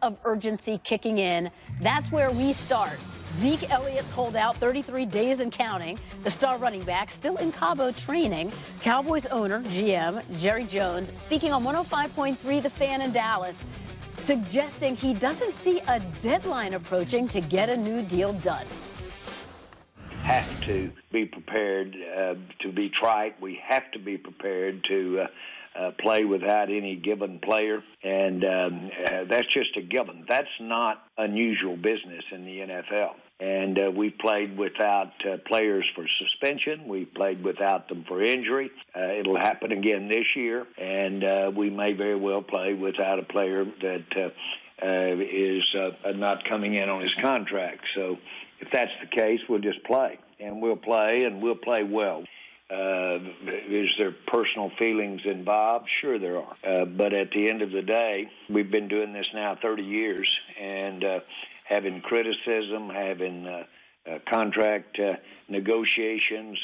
of urgency kicking in. That's where we start. Zeke Elliott's holdout, 33 days and counting. The star running back still in Cabo training. Cowboys owner, GM, Jerry Jones, speaking on 105.3 The Fan in Dallas, suggesting he doesn't see a deadline approaching to get a new deal done. Have to be prepared to be trite. We have to be prepared to play without any given player, and that's just a given. That's not unusual business in the NFL. And we've played without players for suspension. We've played without them for injury. It'll happen again this year, and we may very well play without a player that is not coming in on his contract. So if that's the case, we'll just play, and we'll play well. Is there personal feelings involved? Sure there are. But at the end of the day, we've been doing this now 30 years, and having criticism, having contract negotiations.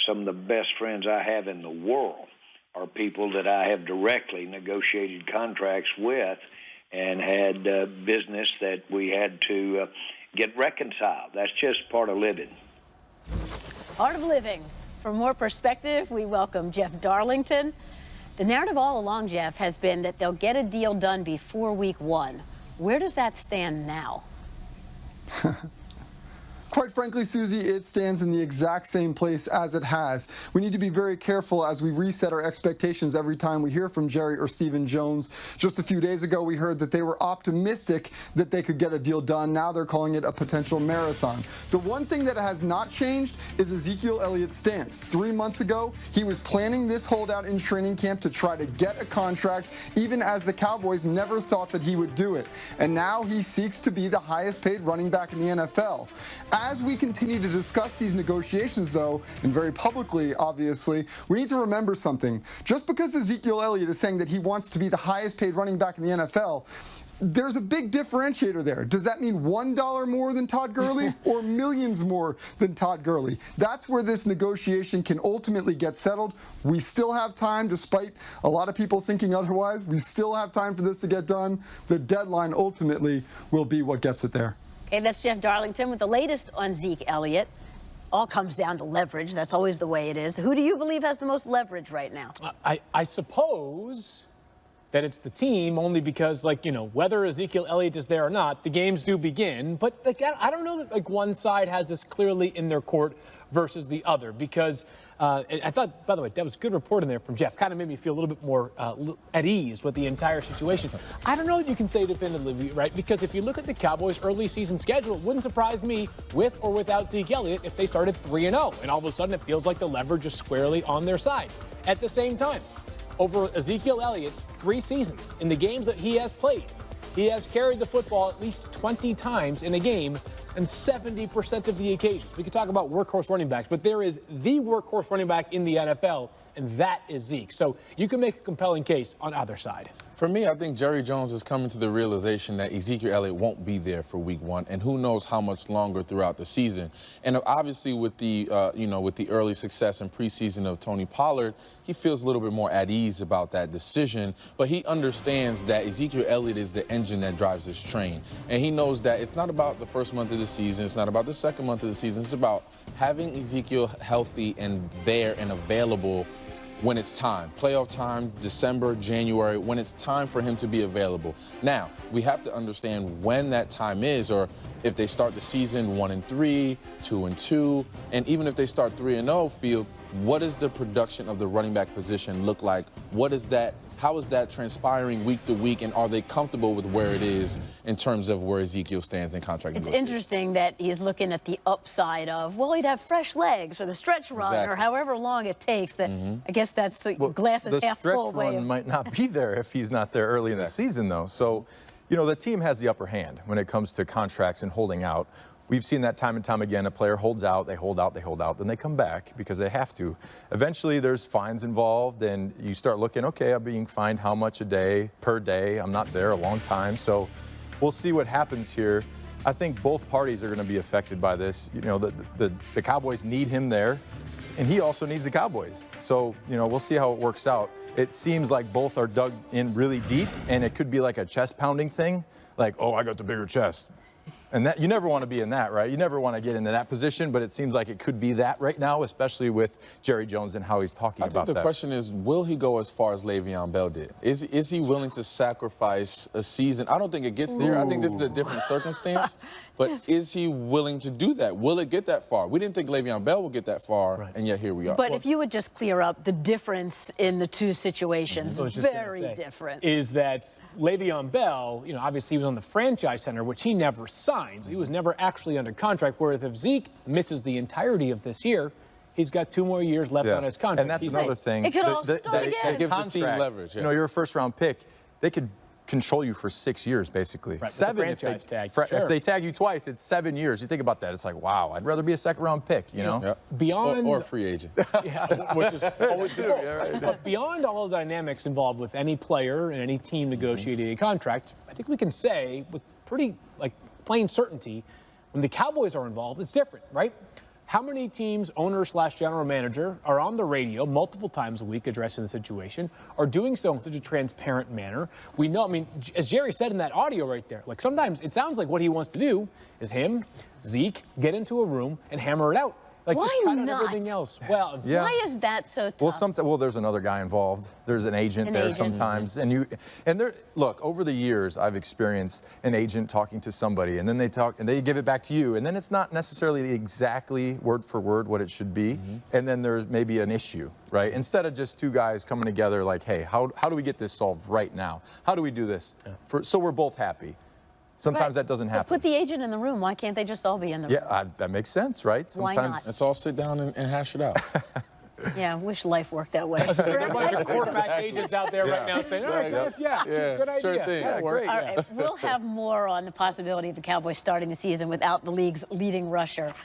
Some of the best friends I have in the world are people that I have directly negotiated contracts with and had business that we had to get reconciled. That's just part of living. Part of living. For more perspective, we welcome Jeff Darlington. The narrative all along, Jeff, has been that they'll get a deal done before week 1. Where does that stand now? Quite frankly, Susie, it stands in the exact same place as it has. We need to be very careful as we reset our expectations every time we hear from Jerry or Stephen Jones. Just a few days ago, we heard that they were optimistic that they could get a deal done. Now they're calling it a potential marathon. The one thing that has not changed is Ezekiel Elliott's stance. 3 months ago, he was planning this holdout in training camp to try to get a contract, even as the Cowboys never thought that he would do it. And now he seeks to be the highest paid running back in the NFL. As we continue to discuss these negotiations, though, and very publicly, obviously, we need to remember something. Just because Ezekiel Elliott is saying that he wants to be the highest paid running back in the NFL, there's a big differentiator there. Does that mean $1 more than Todd Gurley or millions more than Todd Gurley? That's where this negotiation can ultimately get settled. We still have time, despite a lot of people thinking otherwise. We still have time for this to get done. The deadline ultimately will be what gets it there. Okay, that's Jeff Darlington with the latest on Zeke Elliott. All comes down to leverage. That's always the way it is. Who do you believe has the most leverage right now? I suppose that it's the team, only because, like, you know, whether Ezekiel Elliott is there or not, the games do begin. But like, I don't know that like one side has this clearly in their court versus the other, because I thought, by the way, that was a good report in there from Jeff. Kind of made me feel a little bit more at ease with the entire situation. I don't know that you can say definitively, right? Because if you look at the Cowboys' early season schedule, it wouldn't surprise me, with or without Zeke Elliott, if they started 3-0, and all of a sudden it feels like the leverage is squarely on their side. At the same time, over Ezekiel Elliott's 3 seasons, in the games that he has played, he has carried the football at least 20 times in a game, and 70% of the occasions. We could talk about workhorse running backs, but there is the workhorse running back in the NFL, and that is Zeke. So you can make a compelling case on either side. For me, I think Jerry Jones is coming to the realization that Ezekiel Elliott won't be there for week 1, and who knows how much longer throughout the season. And obviously with the, with the early success in preseason of Tony Pollard, he feels a little bit more at ease about that decision, but he understands that Ezekiel Elliott is the engine that drives this train. And he knows that it's not about the first month of the season, it's not about the second month of the season, it's about having Ezekiel healthy and there and available when it's time. Playoff time, December, January, when it's time for him to be available. Now, we have to understand when that time is, or if they start the season 1-3, 2-2, and even if they start 3-0, Field, what does the production of the running back position look like? How is that transpiring week to week, and are they comfortable with where it is in terms of where Ezekiel stands in contract negotiations? It's interesting that he's looking at the upside of, well, he'd have fresh legs for the stretch run or however long it takes. That I guess that's glass is half full. The stretch run might not be there if he's not there early in the season, though. So, you know, the team has the upper hand when it comes to contracts and holding out. We've seen that time and time again. A player holds out, they hold out, then they come back because they have to. Eventually, there's fines involved, and you start looking, okay, I'm being fined how much a day, per day? I'm not there a long time, so we'll see what happens here. I think both parties are going to be affected by this. You know, the Cowboys need him there, and he also needs the Cowboys. So, you know, we'll see how it works out. It seems like both are dug in really deep, and it could be like a chest-pounding thing. like, oh, I got the bigger chest. And that you never want to be in that, right? You never want to get into that position, but it seems like it could be that right now, especially with Jerry Jones and how he's talking about that. I think the question is, will he go as far as Le'Veon Bell did? Is he willing to sacrifice a season? I don't think it gets there. I think this is a different circumstance. But is he willing to do that? Will it get that far? We didn't think Le'Veon Bell would get that far, and yet here we are. But if you would just clear up the difference in the two situations, very different. Is that Le'Veon Bell, you know, obviously he was on the franchise center, which he never signed. So he was never actually under contract, whereas if Zeke misses the entirety of this year, he's got 2 more years left on his contract. And that's another thing. It could all start again. That gives the team leverage. You know, you're a first-round pick. They could control you for 6 years, basically. Right, 7 if they tag you twice, it's 7 years. You think about that, it's like, wow, I'd rather be a second-round pick, you know? Yep. Beyond or a free agent. Yeah, which is always the goal. But beyond all the dynamics involved with any player and any team negotiating a contract, I think we can say with pretty plain certainty, when the Cowboys are involved, it's different, right? How many teams, owner / general manager, are on the radio multiple times a week addressing the situation, are doing so in such a transparent manner? We know, I mean, as Jerry said in that audio right there, like sometimes it sounds like what he wants to do is him, Zeke, get into a room and hammer it out. Like Why just cut out not? everything else. Well, Yeah. Why is that so tough? Well, there's another guy involved. There's an agent there sometimes, and there. Look, over the years, I've experienced an agent talking to somebody, and then they talk, and they give it back to you, and then it's not necessarily exactly word for word what it should be, and then there's maybe an issue, right? Instead of just 2 guys coming together, like, hey, how do we get this solved right now? How do we do this so we're both happy? Sometimes that doesn't happen. But put the agent in the room. Why can't they just all be in the room? Yeah, that makes sense, right? Why not? Let's all sit down and hash it out. Yeah, I wish life worked that way. there are a bunch of quarterback agents out there right now saying, all right, guys, good idea. Sure thing. That'll work. All right, we'll have more on the possibility of the Cowboys starting the season without the league's leading rusher.